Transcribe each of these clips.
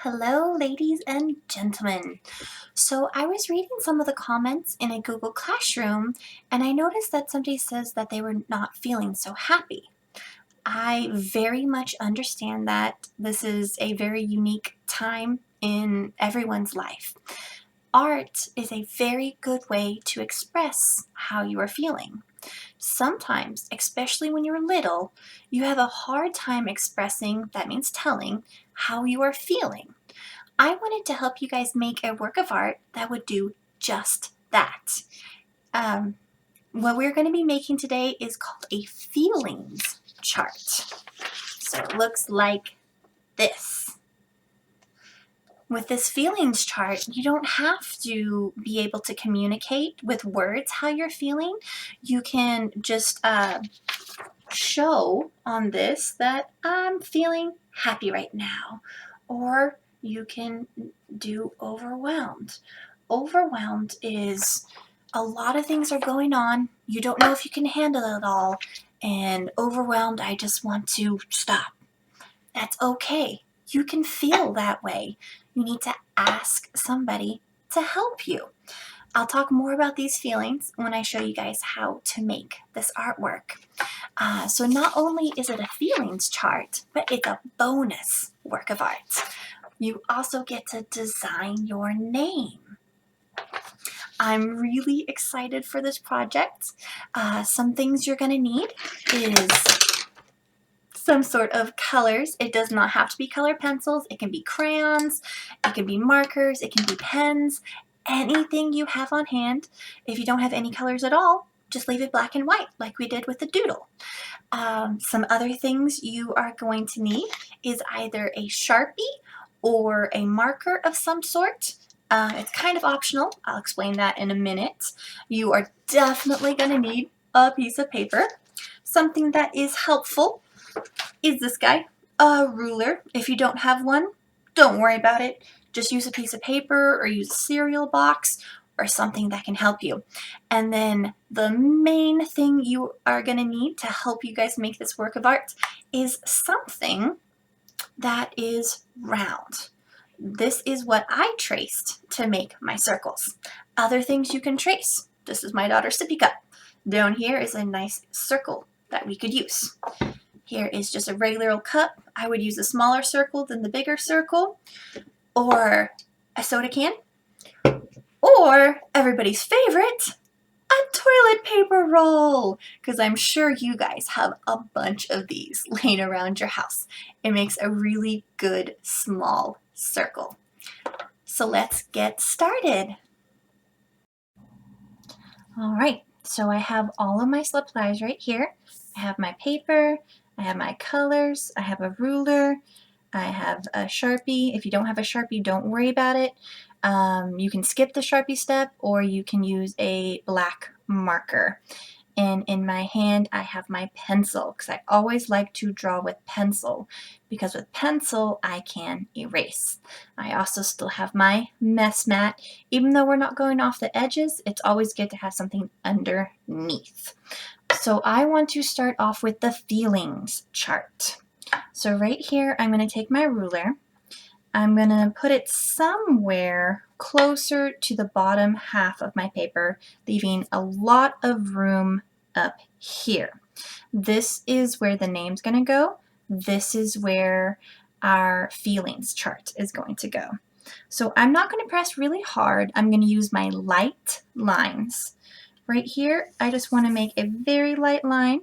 Hello, ladies and gentlemen. So I was reading some of the comments in a Google Classroom, and I noticed that somebody says that they were not feeling so happy. I very much understand that this is a very unique time in everyone's life. Art is a very good way to express how you are feeling. Sometimes, especially when you're little, you have a hard time expressing, that means telling, how you are feeling. I wanted to help you guys make a work of art that would do just that. Um, what we're going to be making today is called a feelings chart. So it looks like this. With this feelings chart, you don't have to be able to communicate with words how you're feeling. You can just show on this that I'm feeling happy right now, or you can do overwhelmed. Overwhelmed is a lot of things are going on. You don't know if you can handle it all, and overwhelmed, I just want to stop. That's okay. You can feel that way. You need to ask somebody to help you. I'll talk more about these feelings when I show you guys how to make this artwork. So not only is it a feelings chart, but it's a bonus work of art. You also get to design your name. I'm really excited for this project. Some things you're going to need is some sort of colors. It does not have to be colored pencils. It can be crayons, it can be markers, it can be pens, anything you have on hand. If you don't have any colors at all, just leave it black and white like we did with the doodle. Some other things you are going to need is either a Sharpie or a marker of some sort. It's kind of optional. I'll explain that in a minute. You are definitely going to need a piece of paper. Something that is helpful is this guy, a ruler. If you don't have one, don't worry about it. Just use a piece of paper or use a cereal box or something that can help you. And then the main thing you are going to need to help you guys make this work of art is something that is round. This is what I traced to make my circles. Other things you can trace. This is my daughter's sippy cup. Down here is a nice circle that we could use. Here is just a regular old cup. I would use a smaller circle than the bigger circle, or a soda can, or everybody's favorite, a toilet paper roll, because I'm sure you guys have a bunch of these laying around your house. It makes a really good small circle. So let's get started. All right, so I have all of my supplies right here. I have my paper, I have my colors, I have a ruler, I have a Sharpie. If you don't have a Sharpie, don't worry about it. You can skip the Sharpie step, or you can use a black marker. And in my hand, I have my pencil, because I always like to draw with pencil, because with pencil, I can erase. I also still have my mess mat. Even though we're not going off the edges, it's always good to have something underneath. So I want to start off with the feelings chart. So right here, I'm going to take my ruler. I'm going to put it somewhere closer to the bottom half of my paper, leaving a lot of room up here. This is where the name's going to go. This is where our feelings chart is going to go. So I'm not going to press really hard. I'm going to use my light lines. Right here, I just want to make a very light line,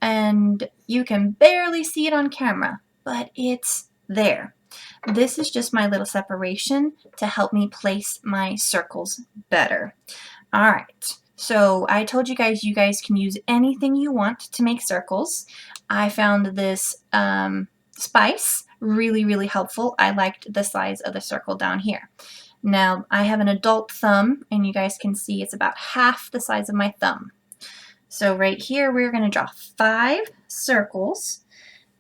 and you can barely see it on camera, but it's there. This is just my little separation to help me place my circles better. All right, so I told you guys can use anything you want to make circles. I found this spice really helpful. I liked the size of the circle down here. Now, I have an adult thumb, and you guys can see it's about half the size of my thumb. So right here, we're going to draw 5 circles.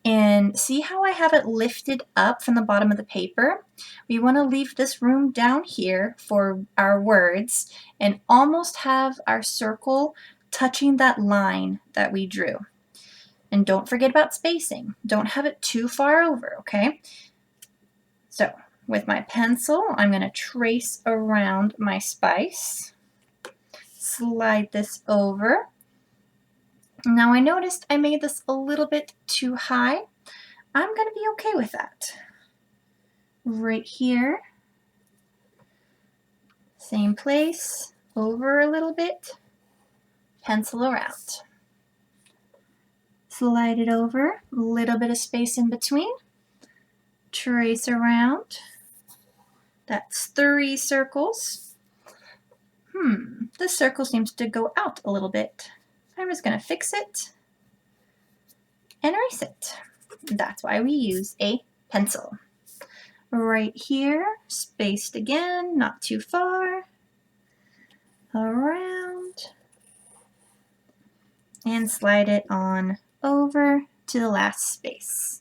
And see how I have it lifted up from the bottom of the paper? We want to leave this room down here for our words and almost have our circle touching that line that we drew. And don't forget about spacing. Don't have it too far over, okay? So with my pencil, I'm going to trace around my spice. Slide this over. Now I noticed I made this a little bit too high. I'm going to be okay with that. Right here. Same place. Over a little bit. Pencil around. Slide it over. A little bit of space in between. Trace around. That's 3 circles. This circle seems to go out a little bit. I'm just going to fix it and erase it. That's why we use a pencil. Right here, spaced again, not too far. Around. And slide it on over to the last space.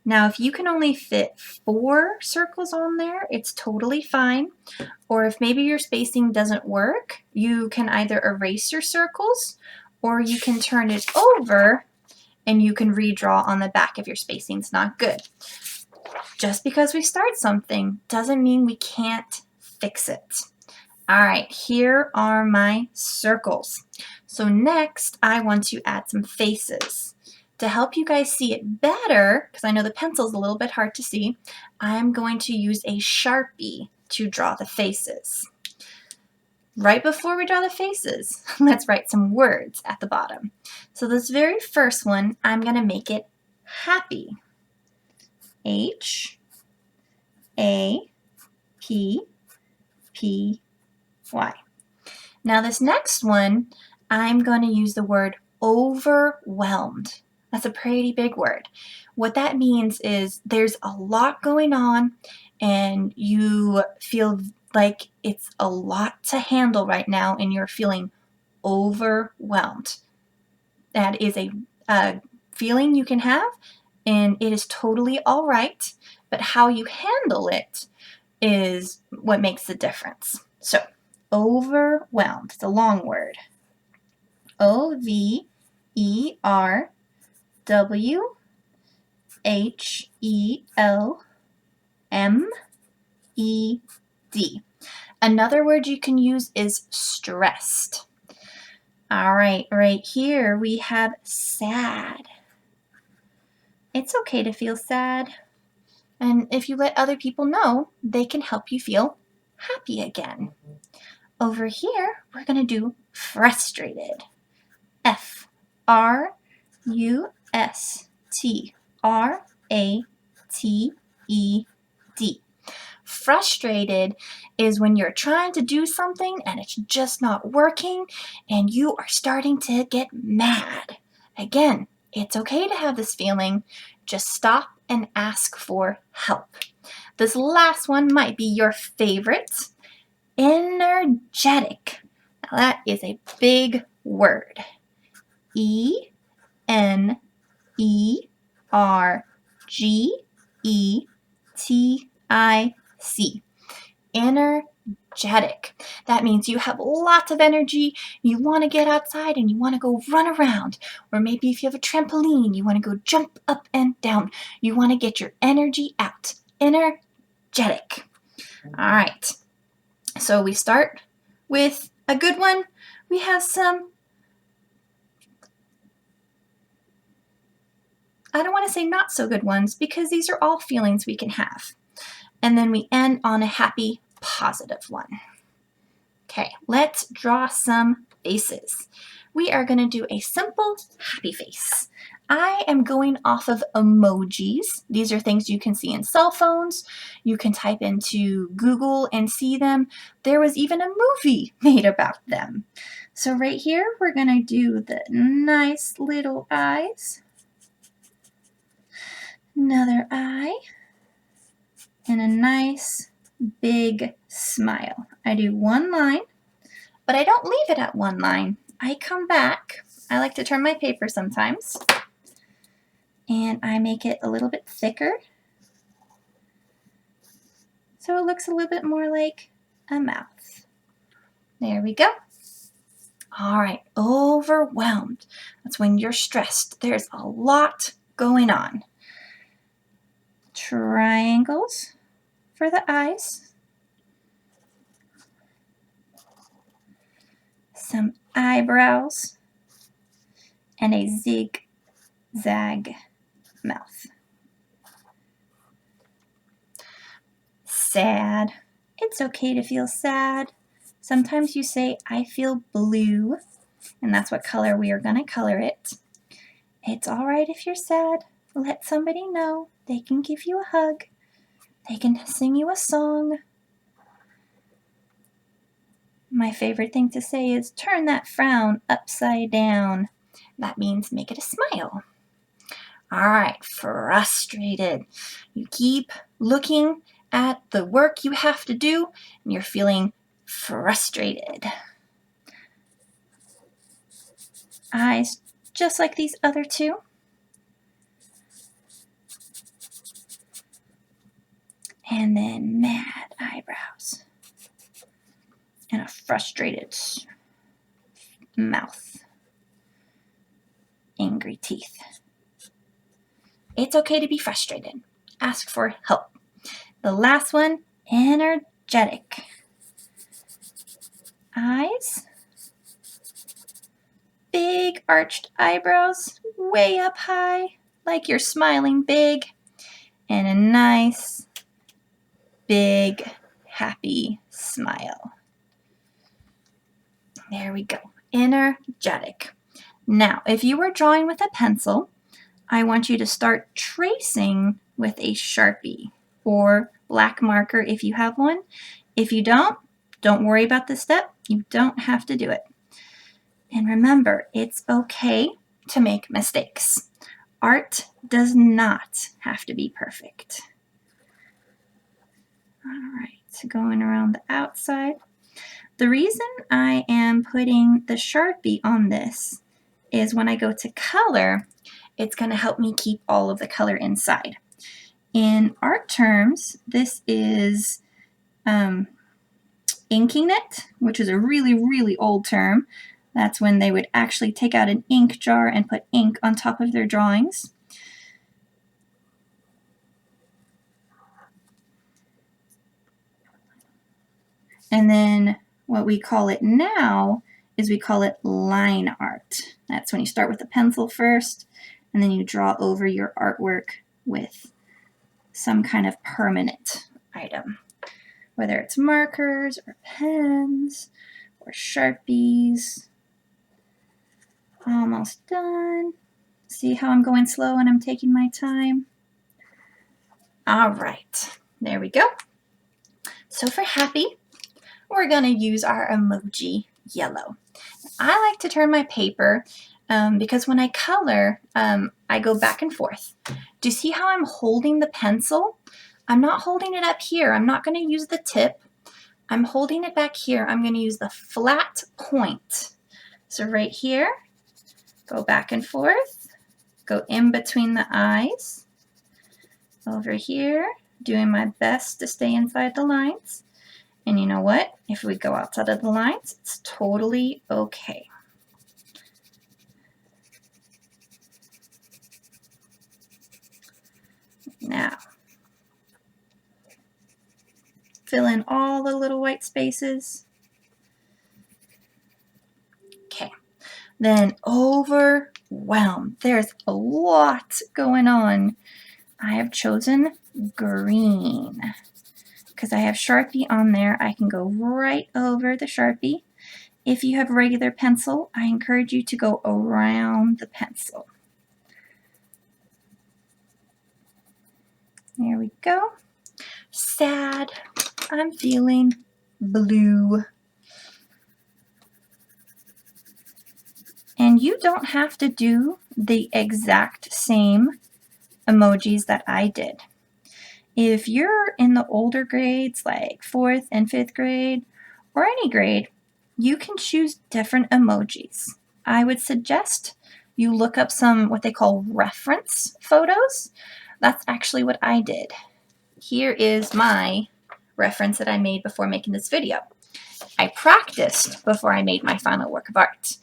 Now, if you can only fit 4 circles on there, it's totally fine. Or if maybe your spacing doesn't work, you can either erase your circles or you can turn it over and you can redraw on the back if your spacing's not good. Just because we start something doesn't mean we can't fix it. All right, here are my circles. So next, I want to add some faces. To help you guys see it better, because I know the pencil's a little bit hard to see, I'm going to use a Sharpie to draw the faces. Right before we draw the faces, let's write some words at the bottom. So this very first one, I'm going to make it happy. H-A-P-P-Y. Now this next one, I'm going to use the word overwhelmed. That's a pretty big word. What that means is there's a lot going on and you feel like it's a lot to handle right now and you're feeling overwhelmed. That is a feeling you can have and it is totally all right, but how you handle it is what makes the difference. So, overwhelmed, it's a long word. O-V-E-R-W-H-E-L-M-E-D. Another word you can use is stressed. All right here we have sad. It's okay to feel sad. And if you let other people know, they can help you feel happy again. Over here, we're going to do frustrated. F-R-U-S-T-R-A-T-E-D. Frustrated is when you're trying to do something and it's just not working and you are starting to get mad. Again, it's okay to have this feeling. Just stop and ask for help. This last one might be your favorite. Energetic. Now that is a big word. E-N-E-R-G-E-T-I-C. Energetic. That means you have lots of energy, you want to get outside and you want to go run around. Or maybe if you have a trampoline, you want to go jump up and down. You want to get your energy out. Energetic. All right. So we start with a good one. We have some, I don't want to say not so good ones because these are all feelings we can have. And then we end on a happy, positive one. Okay, let's draw some faces. We are going to do a simple happy face. I am going off of emojis. These are things you can see in cell phones. You can type into Google and see them. There was even a movie made about them. So right here, we're going to do the nice little eyes. Another eye. And a nice big smile. I do one line, but I don't leave it at one line. I come back. I like to turn my paper sometimes. And I make it a little bit thicker. So it looks a little bit more like a mouth. There we go. All right, overwhelmed. That's when you're stressed. There's a lot going on. Triangles. for the eyes. Some eyebrows. And a zigzag mouth. Sad. It's okay to feel sad. Sometimes you say, I feel blue, and that's what color we are going to color it. It's all right if you're sad. Let somebody know. They can give you a hug. They can sing you a song. My favorite thing to say is turn that frown upside down. That means make it a smile. All right, frustrated. You keep looking at the work you have to do and you're feeling frustrated. Eyes just like these other two. And then mad eyebrows. And a frustrated mouth. Angry teeth. It's okay to be frustrated. Ask for help. The last one, energetic. Eyes. Big arched eyebrows, way up high, like you're smiling big. And a nice, big, happy smile. There we go. Energetic. Now, if you were drawing with a pencil, I want you to start tracing with a Sharpie or black marker if you have one. If you don't worry about this step. You don't have to do it. And remember, it's okay to make mistakes. Art does not have to be perfect. All right, so going around the outside. The reason I am putting the Sharpie on this is when I go to color, it's going to help me keep all of the color inside. In art terms, this is inking it, which is a really, really old term. That's when they would actually take out an ink jar and put ink on top of their drawings. And then what we call it now is we call it line art. That's when you start with a pencil first, and then you draw over your artwork with some kind of permanent item, whether it's markers or pens or Sharpies. Almost done. See how I'm going slow and I'm taking my time? All right, there we go. So for happy, we're going to use our emoji yellow. I like to turn my paper because when I color, I go back and forth. Do you see how I'm holding the pencil? I'm not holding it up here. I'm not going to use the tip. I'm holding it back here. I'm going to use the flat point. So right here, go back and forth, go in between the eyes. Over here, doing my best to stay inside the lines. And you know what? If we go outside of the lines, it's totally okay. Now, fill in all the little white spaces. Okay. Then overwhelm. There's a lot going on. I have chosen green because I have Sharpie on there. I can go right over the Sharpie. If you have a regular pencil, I encourage you to go around the pencil. There we go. Sad. I'm feeling blue. And you don't have to do the exact same emojis that I did. If you're in the older grades, like 4th and 5th grade, or any grade, you can choose different emojis. I would suggest you look up some what they call reference photos. That's actually what I did. Here is my reference that I made before making this video. I practiced before I made my final work of art.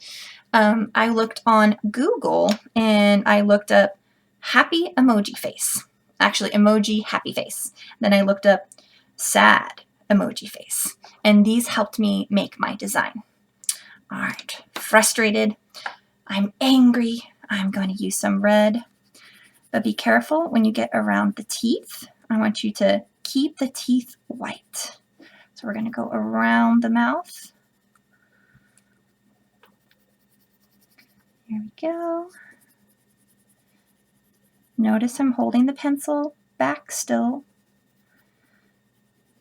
I looked on Google and I looked up happy emoji face. Actually, emoji happy face. Then I looked up sad emoji face. And these helped me make my design. All right, frustrated. I'm angry. I'm going to use some red. But be careful when you get around the teeth. I want you to keep the teeth white. So we're going to go around the mouth. Here we go. Notice I'm holding the pencil back still,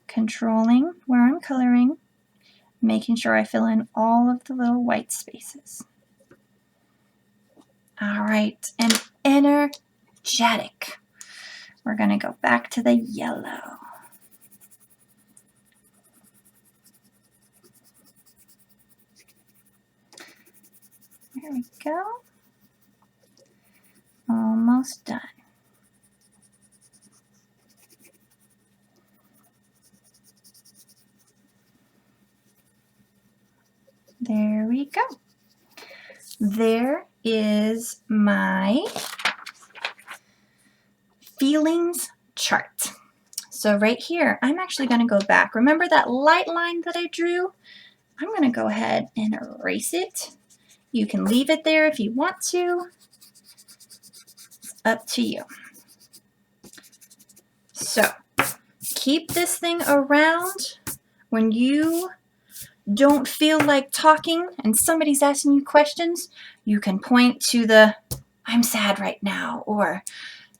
controlling where I'm coloring, making sure I fill in all of the little white spaces. All right, and energetic. We're going to go back to the yellow. There we go. Almost done. There we go. There is my feelings chart. So right here, I'm actually going to go back. Remember that light line that I drew? I'm going to go ahead and erase it. You can leave it there if you want to. It's up to you. So keep this thing around when you don't feel like talking and somebody's asking you questions. You can point to the I'm sad right now, or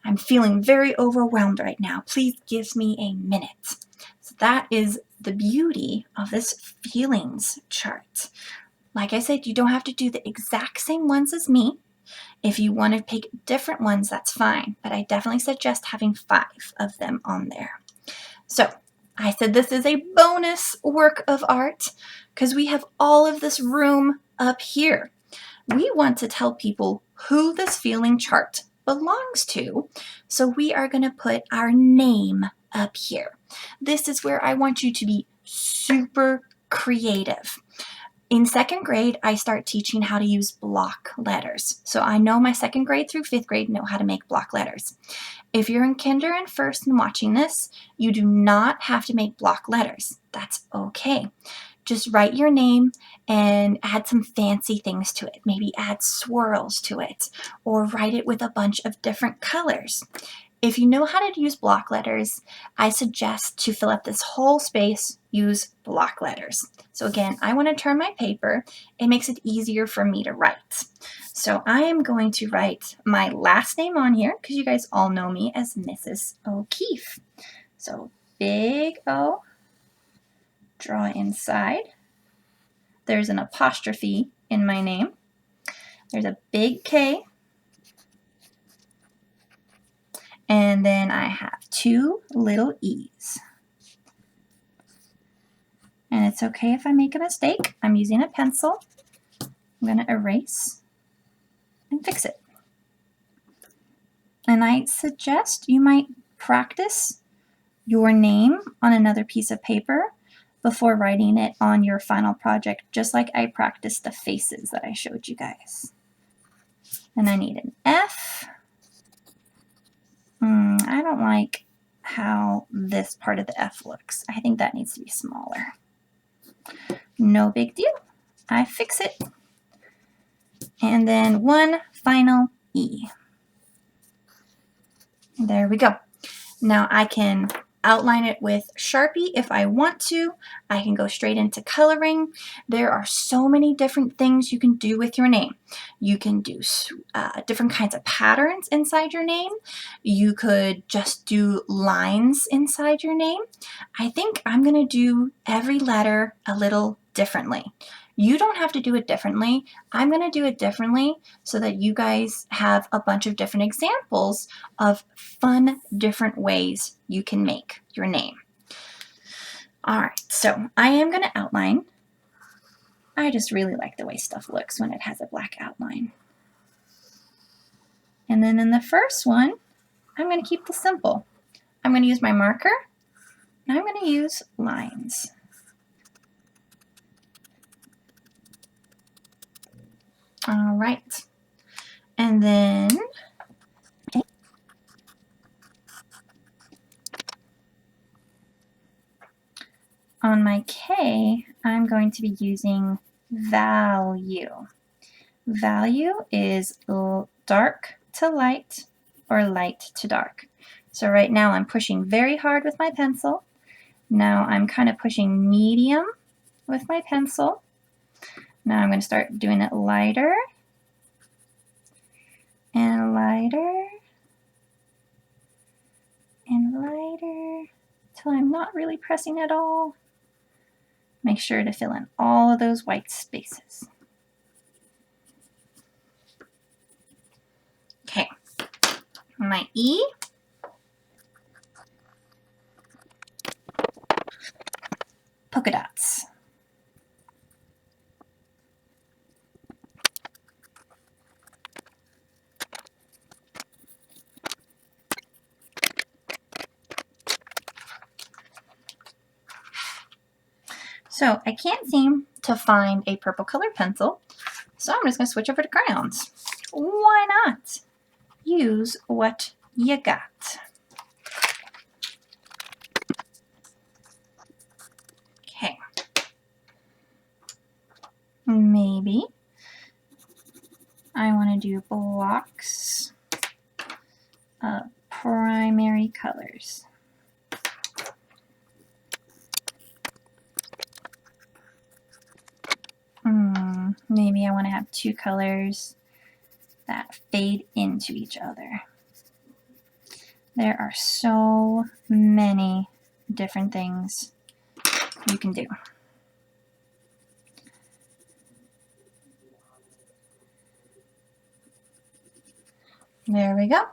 I'm feeling very overwhelmed right now. Please give me a minute. So that is the beauty of this feelings chart. Like I said, you don't have to do the exact same ones as me. If you want to pick different ones, that's fine. But I definitely suggest having 5 of them on there. So I said this is a bonus work of art because we have all of this room up here. We want to tell people who this feeling chart belongs to. So we are going to put our name up here. This is where I want you to be super creative. In 2nd grade, I start teaching how to use block letters. So I know my 2nd grade through 5th grade know how to make block letters. If you're in kinder and first and watching this, you do not have to make block letters. That's okay. Just write your name and add some fancy things to it. Maybe add swirls to it or write it with a bunch of different colors. If you know how to use block letters, I suggest to fill up this whole space, use block letters. So again, I want to turn my paper. It makes it easier for me to write. So I am going to write my last name on here because you guys all know me as Mrs. O'Keefe. So big O, draw inside. There's an apostrophe in my name. There's a big K. And then I have 2 little E's. And it's okay if I make a mistake. I'm using a pencil. I'm going to erase and fix it. And I suggest you might practice your name on another piece of paper before writing it on your final project, just like I practiced the faces that I showed you guys. And I need an F. I don't like how this part of the F looks. I think that needs to be smaller. No big deal. I fix it. And then one final E. There we go. Now I can outline it with Sharpie if I want to. I can go straight into coloring. There are so many different things you can do with your name. You can do different kinds of patterns inside your name. You could just do lines inside your name. I think I'm going to do every letter a little differently. You don't have to do it differently. I'm going to do it differently so that you guys have a bunch of different examples of fun, different ways you can make your name. All right, so I am going to outline. I just really like the way stuff looks when it has a black outline. And then in the first one, I'm going to keep this simple. I'm going to use my marker, and I'm going to use lines. All right. And then On my K, I'm going to be using value. Value is dark to light or light to dark. So right now I'm pushing very hard with my pencil. Now I'm kind of pushing medium with my pencil. Now I'm going to start doing it lighter and lighter and lighter till I'm not really pressing at all. Make sure to fill in all of those white spaces. Okay, my E. Polka dots. So I can't seem to find a purple colored pencil, so I'm just going to switch over to crayons. Why not? Use what you got. Okay. Maybe I want to do blocks of primary colors. Maybe I want to have two colors that fade into each other. There are so many different things you can do. There we go.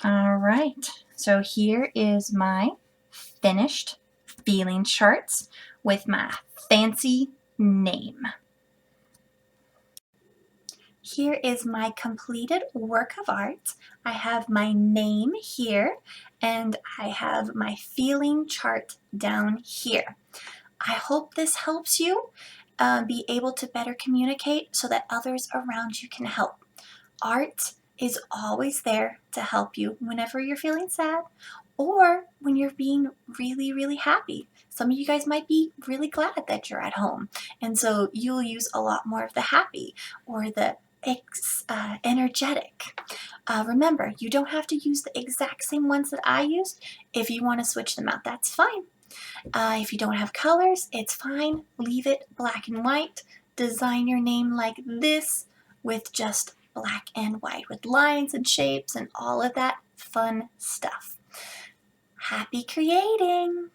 All right, so here is my finished feeling charts with my fancy name. Here is my completed work of art. I have my name here and I have my feeling chart down here. I hope this helps you be able to better communicate so that others around you can help. Art is always there to help you whenever you're feeling sad or when you're being really, really happy. Some of you guys might be really glad that you're at home, and so you'll use a lot more of the happy or the energetic. Remember, you don't have to use the exact same ones that I used. If you want to switch them out, that's fine. If you don't have colors, it's fine. Leave it black and white. Design your name like this with just black and white with lines and shapes and all of that fun stuff. Happy creating!